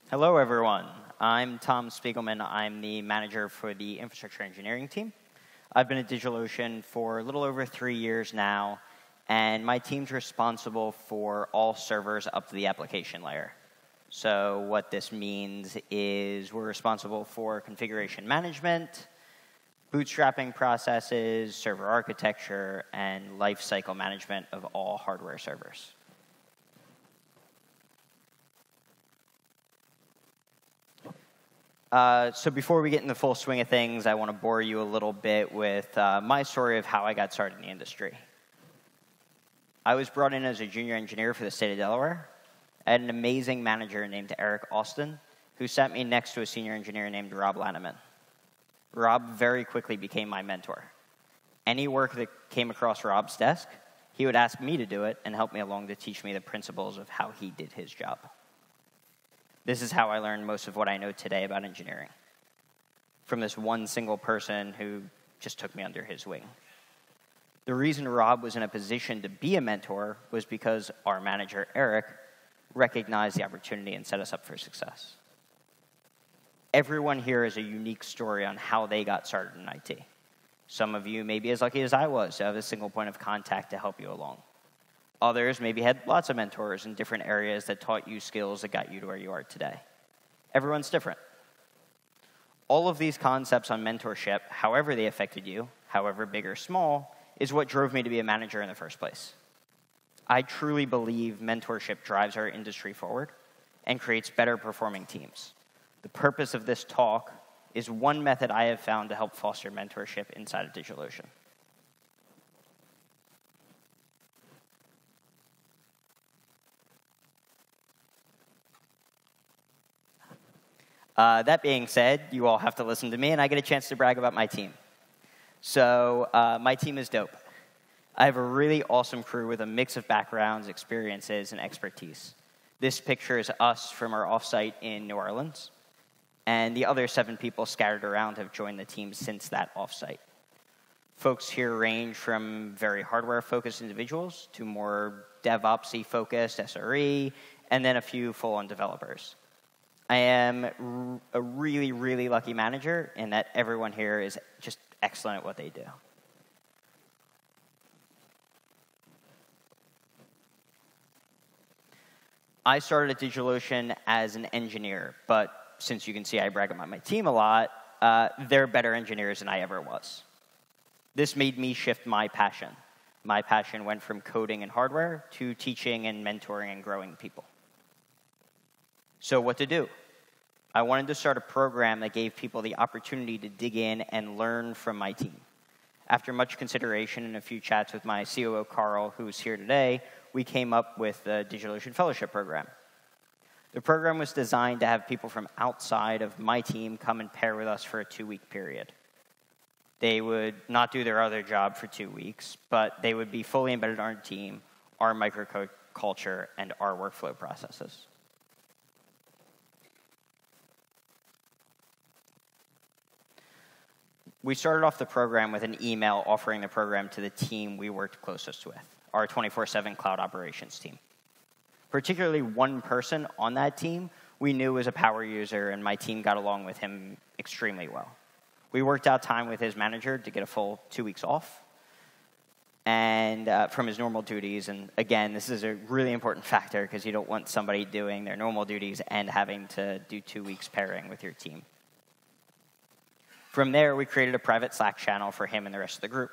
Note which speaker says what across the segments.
Speaker 1: Hello, everyone. I'm Tom Spiegelman. I'm the manager for the infrastructure engineering team. I've been at DigitalOcean for a little over 3 years now, and my team's responsible for all servers up to the application layer. So what this means is we're responsible for configuration management, bootstrapping processes, server architecture, and lifecycle management of all hardware servers. So before we get in the full swing of things, I want to bore you a little bit with my story of how I got started in the industry. I was brought in as a junior engineer for the state of Delaware. I had an amazing manager named Eric Austin, who sat me next to a senior engineer named Rob Lanneman. Rob very quickly became my mentor. Any work that came across Rob's desk, he would ask me to do it and help me along to teach me the principles of how he did his job. This is how I learned most of what I know today about engineering, from this one single person who just took me under his wing. The reason Rob was in a position to be a mentor was because our manager, Eric, recognized the opportunity and set us up for success. Everyone here has a unique story on how they got started in IT. Some of you may be as lucky as I was to have a single point of contact to help you along. Others maybe had lots of mentors in different areas that taught you skills that got you to where you are today. Everyone's different. All of these concepts on mentorship, however they affected you, however big or small, is what drove me to be a manager in the first place. I truly believe mentorship drives our industry forward and creates better performing teams. The purpose of this talk is one method I have found to help foster mentorship inside of DigitalOcean. That being said, you all have to listen to me, and I get a chance to brag about my team. So my team is dope. I have a really awesome crew with a mix of backgrounds, experiences, and expertise. This picture is us from our offsite in New Orleans, and the other 7 people scattered around have joined the team since that offsite. Folks here range from very hardware-focused individuals to more DevOps-y focused SRE, and then a few full-on developers. I am a really, really lucky manager in that everyone here is just excellent at what they do. I started at DigitalOcean as an engineer, but since you can see I brag about my team a lot, they're better engineers than I ever was. This made me shift my passion. My passion went from coding and hardware to teaching and mentoring and growing people. So what to do? I wanted to start a program that gave people the opportunity to dig in and learn from my team. After much consideration and a few chats with my COO, Carl, who's here today, we came up with the DigitalOcean Fellowship Program. The program was designed to have people from outside of my team come and pair with us for a 2-week period. They would not do their other job for 2 weeks, but they would be fully embedded in our team, our microcode culture, and our workflow processes. We started off the program with an email offering the program to the team we worked closest with, our 24/7 cloud operations team. Particularly one person on that team we knew was a power user, and my team got along with him extremely well. We worked out time with his manager to get a full 2 weeks off and from his normal duties. And again, this is a really important factor because you don't want somebody doing their normal duties and having to do 2 weeks pairing with your team. From there, we created a private Slack channel for him and the rest of the group.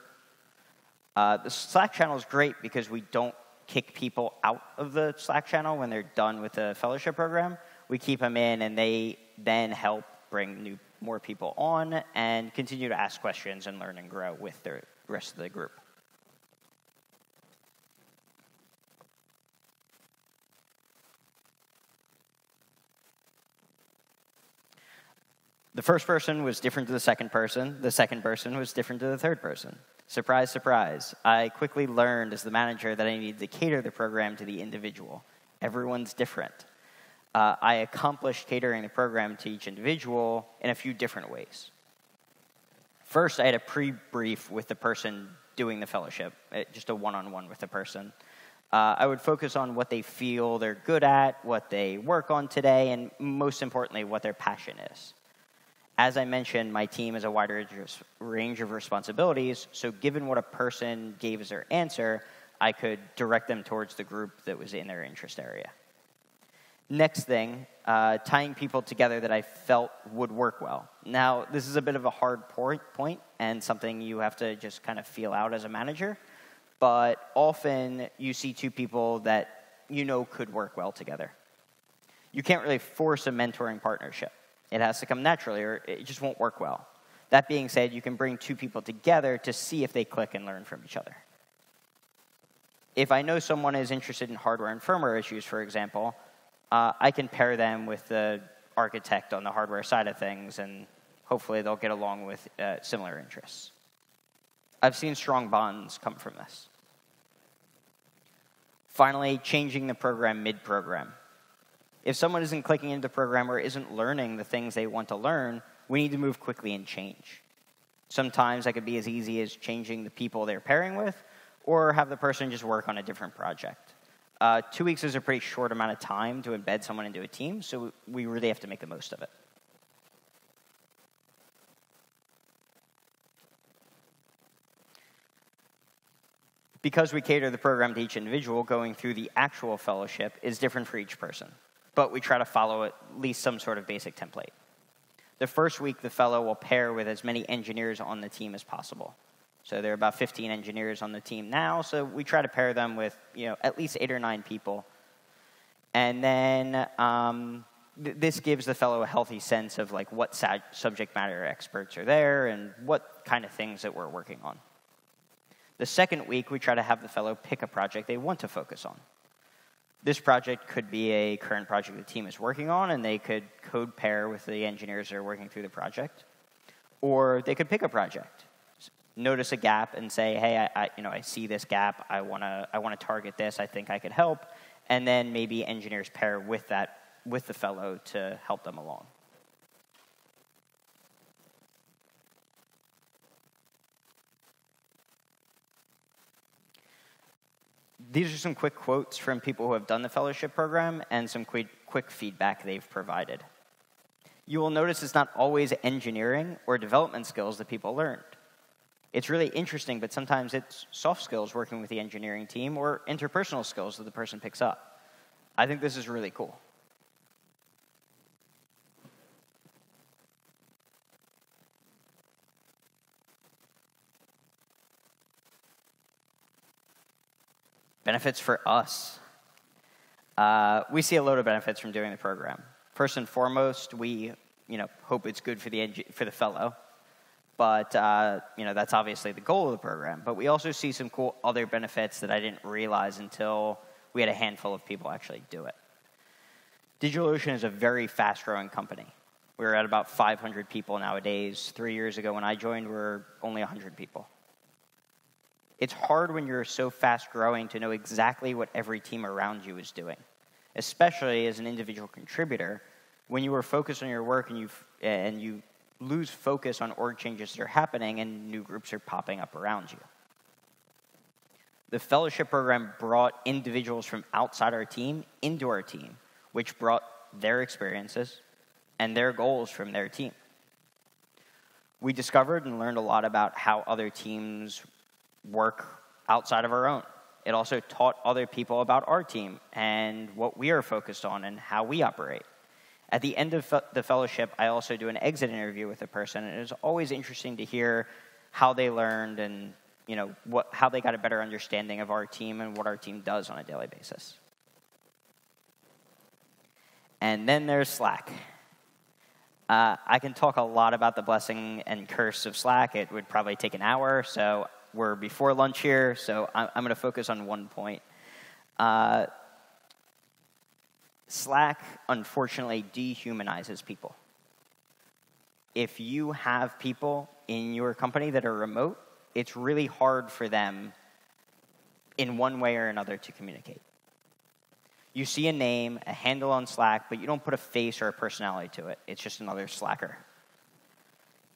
Speaker 1: The Slack channel is great because we don't kick people out of the Slack channel when they're done with the fellowship program. We keep them in, and they then help bring more people on and continue to ask questions and learn and grow with the rest of the group. The first person was different to the second person. The second person was different to the third person. Surprise, surprise. I quickly learned as the manager that I needed to cater the program to the individual. Everyone's different. I accomplished catering the program to each individual in a few different ways. First, I had a pre-brief with the person doing the fellowship, just a one-on-one with the person. I would focus on what they feel they're good at, what they work on today, and most importantly, what their passion is. As I mentioned, my team has a wide range of responsibilities, so given what a person gave as their answer, I could direct them towards the group that was in their interest area. Next thing, tying people together that I felt would work well. Now, this is a bit of a hard point and something you have to just kind of feel out as a manager, but often you see two people that you know could work well together. You can't really force a mentoring partnership. It has to come naturally, or it just won't work well. That being said, you can bring two people together to see if they click and learn from each other. If I know someone is interested in hardware and firmware issues, for example, I can pair them with the architect on the hardware side of things, and hopefully they'll get along with similar interests. I've seen strong bonds come from this. Finally, changing the program mid-program. If someone isn't clicking into the program or isn't learning the things they want to learn, we need to move quickly and change. Sometimes that could be as easy as changing the people they're pairing with, or have the person just work on a different project. 2 weeks is a pretty short amount of time to embed someone into a team, so we really have to make the most of it. Because we cater the program to each individual, going through the actual fellowship is different for each person, but we try to follow at least some sort of basic template. The first week, the fellow will pair with as many engineers on the team as possible. So there are about 15 engineers on the team now, so we try to pair them with at least 8 or 9 people. And then this gives the fellow a healthy sense of what subject matter experts are there and what kind of things that we're working on. The second week, we try to have the fellow pick a project they want to focus on. This project could be a current project the team is working on, and they could code pair with the engineers that are working through the project. Or they could pick a project, notice a gap, and say, hey, I see this gap. I want to target this. I think I could help. And then maybe engineers pair with the fellow to help them along. These are some quick quotes from people who have done the fellowship program and some quick feedback they've provided. You will notice it's not always engineering or development skills that people learned. It's really interesting, but sometimes it's soft skills working with the engineering team or interpersonal skills that the person picks up. I think this is really cool. Benefits for us. We see a load of benefits from doing the program. First and foremost, we hope it's good for the fellow, but that's obviously the goal of the program. But we also see some cool other benefits that I didn't realize until we had a handful of people actually do it. DigitalOcean is a very fast-growing company. We're at about 500 people nowadays. 3 years ago when I joined, we were only 100 people. It's hard when you're so fast-growing to know exactly what every team around you is doing, especially as an individual contributor. When you are focused on your work and you lose focus on org changes that are happening and new groups are popping up around you. The fellowship program brought individuals from outside our team into our team, which brought their experiences and their goals from their team. We discovered and learned a lot about how other teams work outside of our own. It also taught other people about our team and what we are focused on and how we operate. At the end of the fellowship, I also do an exit interview with a person, and it was always interesting to hear how they learned and how they got a better understanding of our team and what our team does on a daily basis. And then there's Slack. I can talk a lot about the blessing and curse of Slack. It would probably take an hour, so we're before lunch here, so I'm going to focus on one point. Slack, unfortunately, dehumanizes people. If you have people in your company that are remote, it's really hard for them in one way or another to communicate. You see a name, a handle on Slack, but you don't put a face or a personality to it. It's just another Slacker.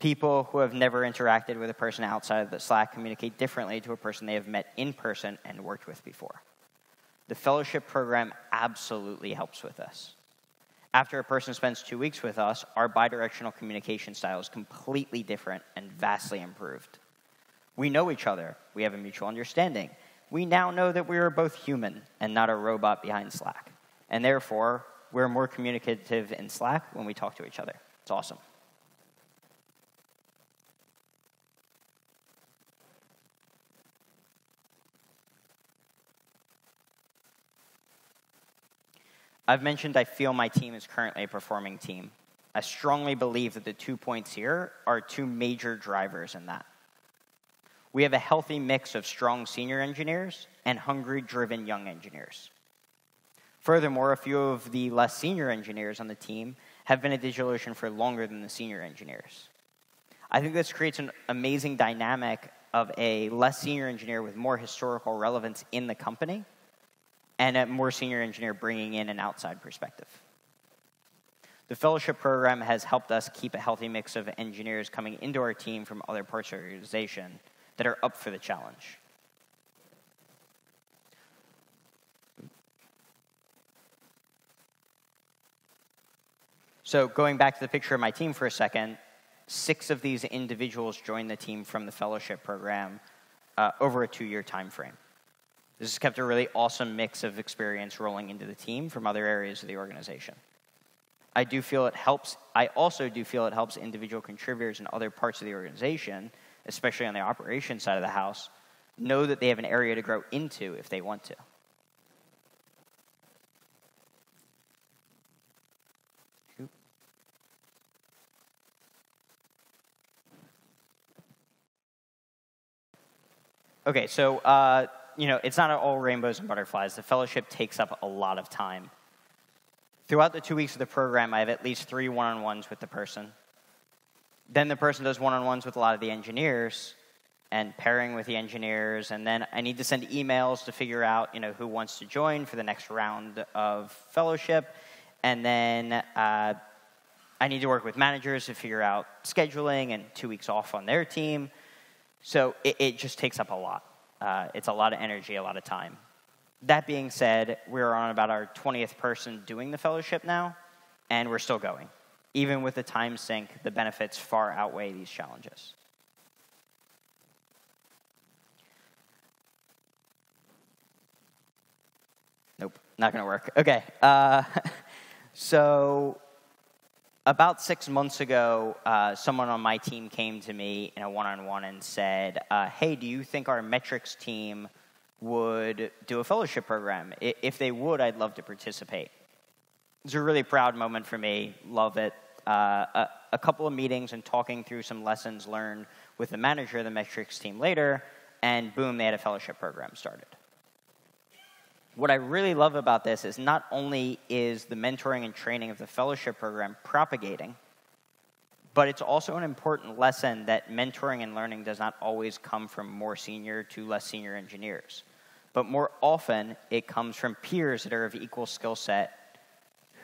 Speaker 1: People who have never interacted with a person outside of the Slack communicate differently to a person they have met in person and worked with before. The fellowship program absolutely helps with this. After a person spends 2 weeks with us, our bidirectional communication style is completely different and vastly improved. We know each other. We have a mutual understanding. We now know that we are both human and not a robot behind Slack. And therefore, we're more communicative in Slack when we talk to each other. It's awesome. I've mentioned I feel my team is currently a performing team. I strongly believe that the 2 points here are 2 major drivers in that. We have a healthy mix of strong senior engineers and hungry, driven young engineers. Furthermore, a few of the less senior engineers on the team have been at DigitalOcean for longer than the senior engineers. I think this creates an amazing dynamic of a less senior engineer with more historical relevance in the company and a more senior engineer bringing in an outside perspective. The fellowship program has helped us keep a healthy mix of engineers coming into our team from other parts of the organization that are up for the challenge. So going back to the picture of my team for a second, 6 of these individuals joined the team from the fellowship program over a 2-year time frame. This has kept a really awesome mix of experience rolling into the team from other areas of the organization. I do feel it helps. I also do feel it helps individual contributors in other parts of the organization, especially on the operations side of the house, know that they have an area to grow into if they want to. Okay, so it's not all rainbows and butterflies. The fellowship takes up a lot of time. Throughout the 2 weeks of the program, I have at least 3 one-on-ones with the person. Then the person does one-on-ones with a lot of the engineers and pairing with the engineers. And then I need to send emails to figure out who wants to join for the next round of fellowship. And then I need to work with managers to figure out scheduling and 2 weeks off on their team. So it just takes up a lot. It's a lot of energy, a lot of time. That being said, we're on about our 20th person doing the fellowship now, and we're still going. Even with the time sink, the benefits far outweigh these challenges. Nope, not going to work. Okay, so about 6 months ago, someone on my team came to me in a one-on-one and said, hey, do you think our metrics team would do a fellowship program? If they would, I'd love to participate. It's a really proud moment for me. Love it. A couple of meetings and talking through some lessons learned with the manager of the metrics team later, and boom, they had a fellowship program started. What I really love about this is not only is the mentoring and training of the fellowship program propagating, but it's also an important lesson that mentoring and learning does not always come from more senior to less senior engineers. But more often, it comes from peers that are of equal skill set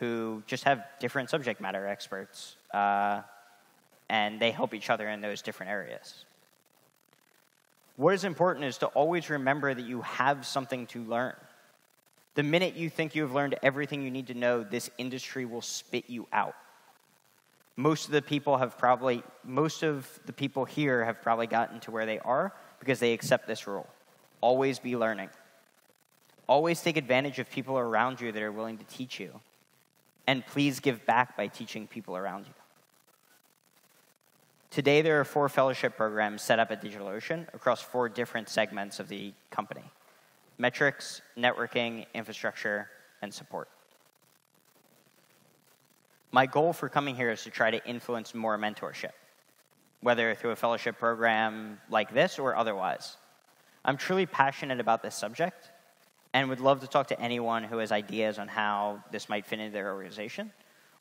Speaker 1: who just have different subject matter experts, and they help each other in those different areas. What is important is to always remember that you have something to learn. The minute you think you have learned everything you need to know, this industry will spit you out. Most of the people here have probably gotten to where they are because they accept this rule. Always be learning. Always take advantage of people around you that are willing to teach you. And please give back by teaching people around you. Today, there are 4 fellowship programs set up at DigitalOcean across 4 different segments of the company: metrics, networking, infrastructure, and support. My goal for coming here is to try to influence more mentorship, whether through a fellowship program like this or otherwise. I'm truly passionate about this subject and would love to talk to anyone who has ideas on how this might fit into their organization,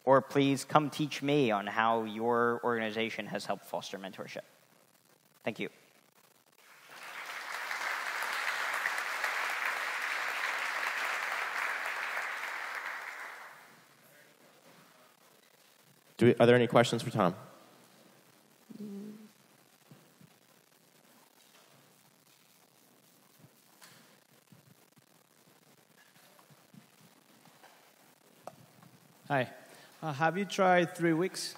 Speaker 1: or please come teach me on how your organization has helped foster mentorship. Thank you.
Speaker 2: Are there any questions for Tom?
Speaker 3: Hi. Have you tried 3 weeks?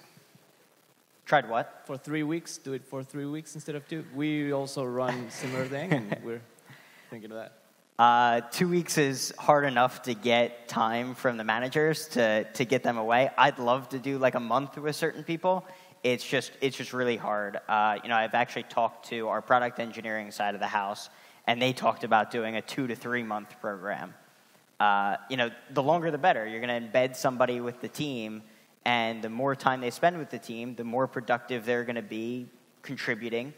Speaker 1: Tried what?
Speaker 3: For 3 weeks? Do it for 3 weeks instead of 2? We also run similar thing, and we're thinking of that.
Speaker 1: 2 weeks is hard enough to get time from the managers to get them away. I'd love to do like a month with certain people. It's just really hard. I've actually talked to our product engineering side of the house, and they talked about doing a 2 to 3 month program. The longer the better. You're going to embed somebody with the team, and the more time they spend with the team, the more productive they're going to be contributing,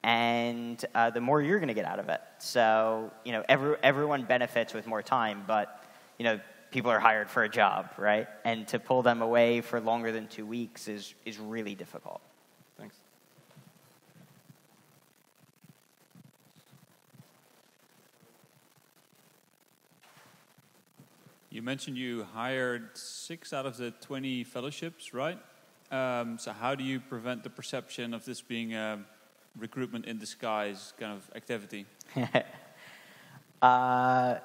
Speaker 1: and the more you're going to get out of it. So, everyone benefits with more time, but, people are hired for a job, right? And to pull them away for longer than 2 weeks is really difficult.
Speaker 3: Thanks.
Speaker 4: You mentioned you hired 6 out of the 20 fellowships, right? So how do you prevent the perception of this being a recruitment in disguise kind of activity?
Speaker 1: I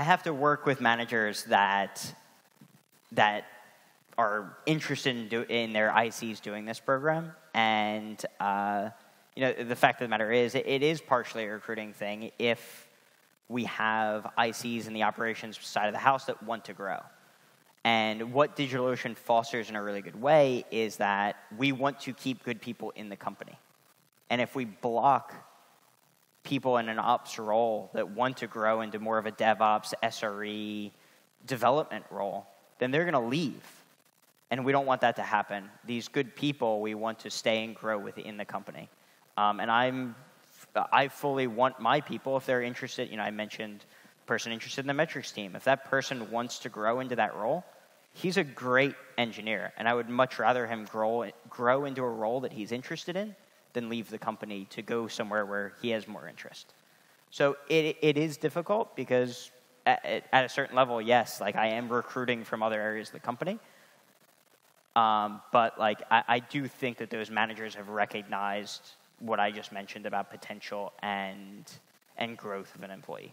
Speaker 1: have to work with managers that are interested in their ICs doing this program. And, the fact of the matter is, it is partially a recruiting thing if we have ICs in the operations side of the house that want to grow. And what DigitalOcean fosters in a really good way is that we want to keep good people in the company. And if we block people in an ops role that want to grow into more of a DevOps, SRE development role, then they're going to leave. And we don't want that to happen. These good people, we want to stay and grow within the company. And I fully want my people, if they're interested, I mentioned person interested in the metrics team. If that person wants to grow into that role, he's a great engineer. And I would much rather him grow into a role that he's interested in than leave the company to go somewhere where he has more interest. So it is difficult because at a certain level, yes, like I am recruiting from other areas of the company. But like I do think that those managers have recognized what I just mentioned about potential and growth of an employee.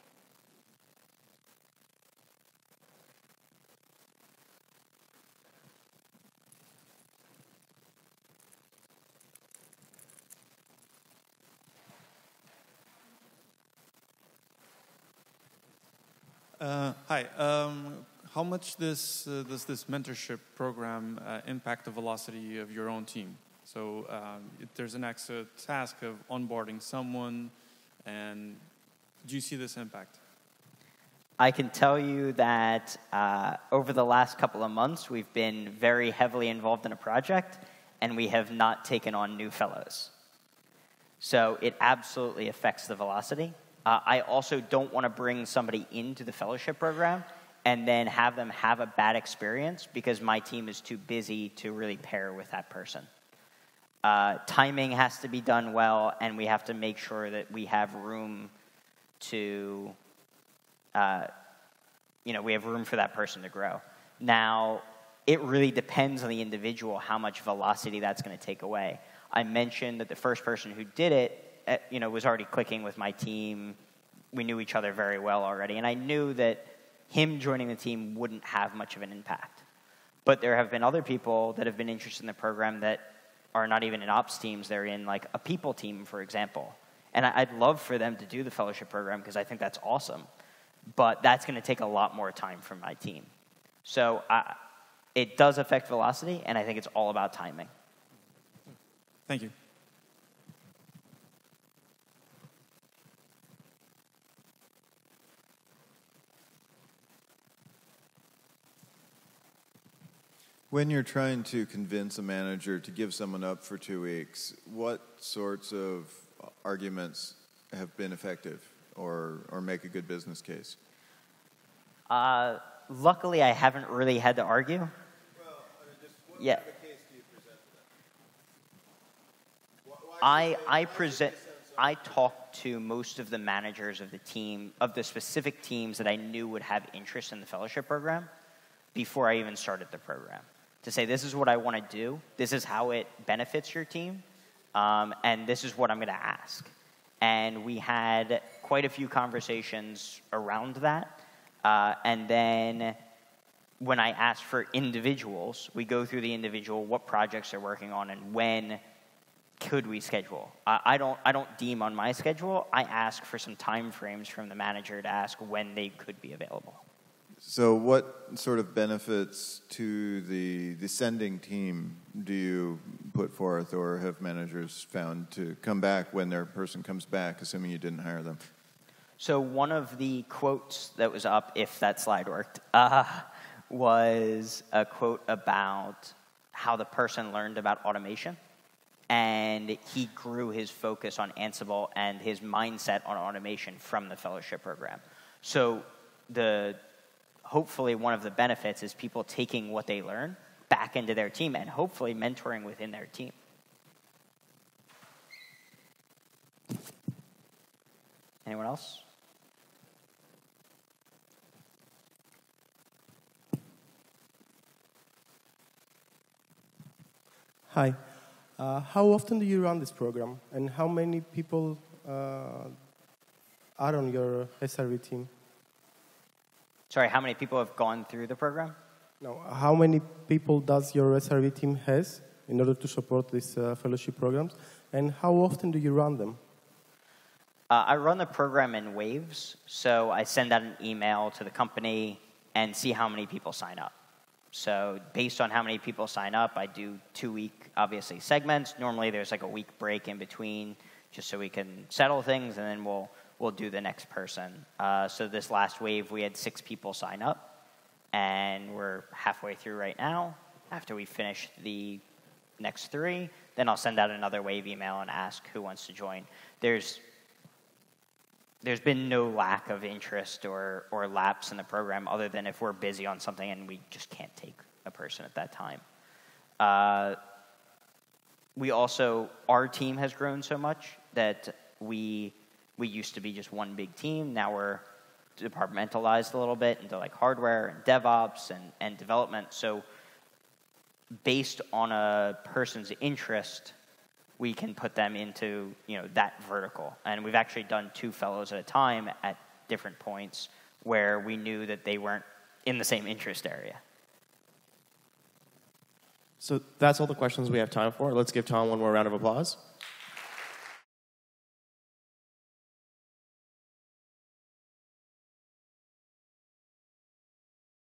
Speaker 5: Hi. How much does this mentorship program impact the velocity of your own team? So if there's an extra task of onboarding someone, and do you see this impact?
Speaker 1: I can tell you that over the last couple of months, we've been very heavily involved in a project, and we have not taken on new fellows. So it absolutely affects the velocity. I also don't want to bring somebody into the fellowship program and then have them have a bad experience because my team is too busy to really pair with that person. Timing has to be done well, and we have to make sure that we have room to, we have room for that person to grow. Now, it really depends on the individual how much velocity that's going to take away. I mentioned that the first person who did it, was already clicking with my team. We knew each other very well already, and I knew that him joining the team wouldn't have much of an impact. But there have been other people that have been interested in the program that are not even in ops teams. They're in like a people team, for example. And I'd love for them to do the fellowship program because I think that's awesome. But that's going to take a lot more time from my team. So it does affect velocity, and I think it's all about timing.
Speaker 5: Thank you.
Speaker 6: When you're trying to convince a manager to give someone up for 2 weeks, what sorts of arguments have been effective or make a good business case?
Speaker 1: Luckily, I haven't really had to argue.
Speaker 6: Well, just what kind of a case do you present to them?
Speaker 1: I talked to most of the managers of the team, of the specific teams that I knew would have interest in the fellowship program before I even started the program. To say, this is what I want to do, this is how it benefits your team, and this is what I'm going to ask. And we had quite a few conversations around that. And then when I ask for individuals, we go through the individual, what projects they're working on, and when could we schedule. I don't deem on my schedule. I ask for some time frames from the manager to ask when they could be available.
Speaker 6: So what sort of benefits to the sending team do you put forth or have managers found to come back when their person comes back, assuming you didn't hire them?
Speaker 1: So one of the quotes that was up, if that slide worked, was a quote about how the person learned about automation. And he grew his focus on Ansible and his mindset on automation from the fellowship program. So hopefully one of the benefits is people taking what they learn back into their team and hopefully mentoring within their team. Anyone else?
Speaker 7: Hi. How often do you run this program, and how many people are on your SRE team?
Speaker 1: Sorry, how many people have gone through the program?
Speaker 7: No, how many people does your SRE team has in order to support these fellowship programs, and how often do you run them?
Speaker 1: I run the program in waves, so I send out an email to the company and see how many people sign up. So based on how many people sign up, I do 2-week, obviously, segments. Normally there's like a week break in between just so we can settle things, and then we'll do the next person. So this last wave, we had 6 people sign up, and we're halfway through right now. After we finish the next 3, then I'll send out another wave email and ask who wants to join. There's been no lack of interest or lapse in the program other than if we're busy on something and we just can't take a person at that time. Our team has grown so much that we used to be just one big team. Now we're departmentalized a little bit into like hardware and DevOps and development. So based on a person's interest, we can put them into that vertical. And we've actually done 2 fellows at a time at different points where we knew that they weren't in the same interest area.
Speaker 2: So that's all the questions we have time for. Let's give Tom one more round of applause.